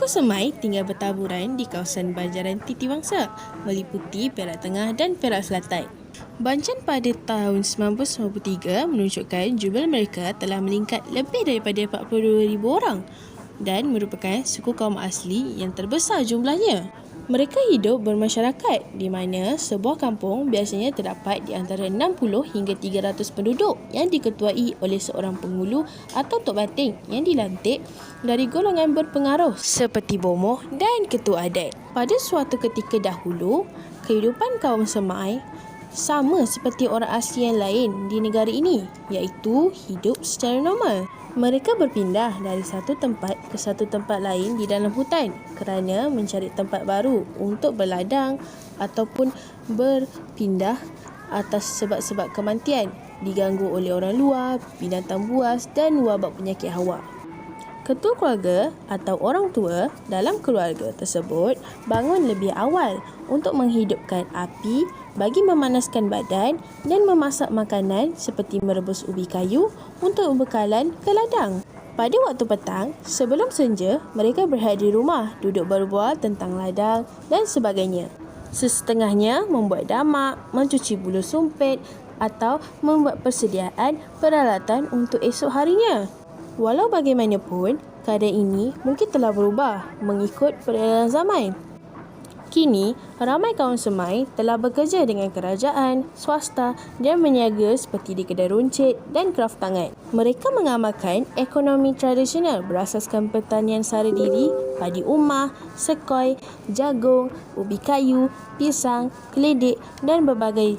Suku Semai tinggal bertaburan di kawasan Banjaran Titiwangsa, meliputi Perak Tengah dan Perak Selatan. Bancan pada tahun 1993 menunjukkan jumlah mereka telah meningkat lebih daripada 42,000 orang dan merupakan suku kaum asli yang terbesar jumlahnya. Mereka hidup bermasyarakat di mana sebuah kampung biasanya terdapat di antara 60 hingga 300 penduduk yang diketuai oleh seorang penghulu atau tok bating yang dilantik dari golongan berpengaruh seperti bomoh dan ketua adat. Pada suatu ketika dahulu, kehidupan kaum Semai sama seperti orang asli yang lain di negara ini, iaitu hidup secara normal. Mereka berpindah dari satu tempat ke satu tempat lain di dalam hutan kerana mencari tempat baru untuk berladang ataupun berpindah atas sebab-sebab kematian, diganggu oleh orang luar, binatang buas dan wabak penyakit hawa. Ketua keluarga atau orang tua dalam keluarga tersebut bangun lebih awal untuk menghidupkan api bagi memanaskan badan dan memasak makanan seperti merebus ubi kayu untuk bekalan ke ladang. Pada waktu petang, sebelum senja, mereka berhadiri rumah, duduk berbual tentang ladang dan sebagainya. Sesetengahnya membuat damak, mencuci bulu sumpit atau membuat persediaan peralatan untuk esok harinya. Walau bagaimanapun, keadaan ini mungkin telah berubah mengikut peredaran zaman. Kini, ramai kaum Semai telah bekerja dengan kerajaan, swasta dan berniaga seperti di kedai runcit dan kraft tangan. Mereka mengamalkan ekonomi tradisional berasaskan pertanian sara diri, padi umah, sekoi, jagung, ubi kayu, pisang, keledek dan berbagai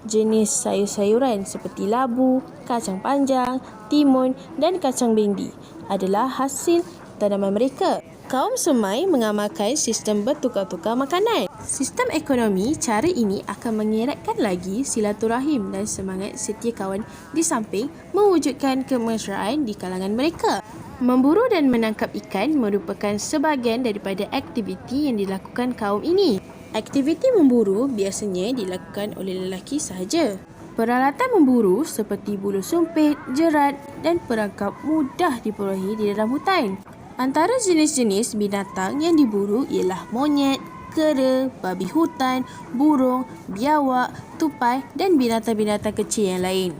jenis sayur-sayuran seperti labu, kacang panjang, timun dan kacang bendi adalah hasil tanaman mereka. Kaum Semai mengamalkan sistem bertukar-tukar makanan. Sistem ekonomi cara ini akan mengeratkan lagi silaturahim dan semangat setia kawan di samping mewujudkan kemesraan di kalangan mereka. Memburu dan menangkap ikan merupakan sebahagian daripada aktiviti yang dilakukan kaum ini. Aktiviti memburu biasanya dilakukan oleh lelaki sahaja. Peralatan memburu seperti bulu sumpit, jerat dan perangkap mudah diperolehi di dalam hutan. Antara jenis-jenis binatang yang diburu ialah monyet, kera, babi hutan, burung, biawak, tupai dan binatang-binatang kecil yang lain.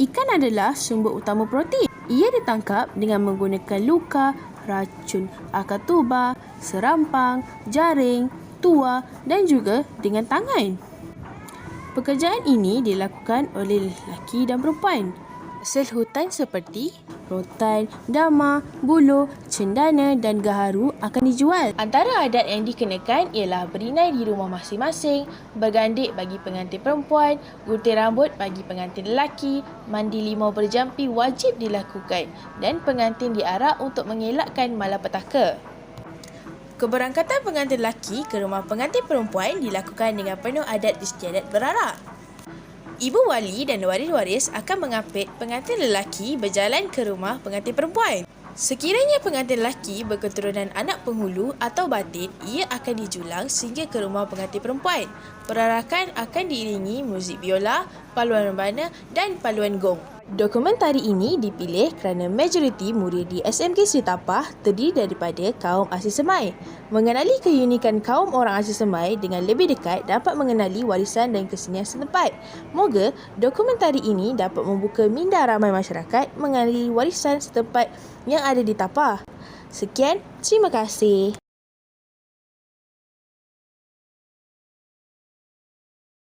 Ikan adalah sumber utama protein. Ia ditangkap dengan menggunakan luka, racun akar-tubar, serampang, jaring, tuar dan juga dengan tangan. Pekerjaan ini dilakukan oleh lelaki dan perempuan. Hasil hutan seperti rotan, dama, buluh, cendana dan gaharu akan dijual. Antara adat yang dikenakan ialah berinai di rumah masing-masing, bergandik bagi pengantin perempuan, gunting rambut bagi pengantin lelaki, mandi limau berjampi wajib dilakukan dan pengantin diarak untuk mengelakkan malapetaka. Keberangkatan pengantin lelaki ke rumah pengantin perempuan dilakukan dengan penuh adat istiadat berarak. Ibu wali dan waris-waris akan mengapit pengantin lelaki berjalan ke rumah pengantin perempuan. Sekiranya pengantin lelaki berketurunan anak penghulu atau batin, ia akan dijulang sehingga ke rumah pengantin perempuan. Perarakan akan diiringi muzik biola, paluan rebana dan paluan gong. Dokumentari ini dipilih kerana majoriti murid di SMK Sri Tapah terdiri daripada kaum asli Semai. Mengenali keunikan kaum orang asli Semai dengan lebih dekat dapat mengenali warisan dan kesenian setempat. Moga dokumentari ini dapat membuka minda ramai masyarakat mengenali warisan setempat yang ada di Tapah. Sekian, terima kasih.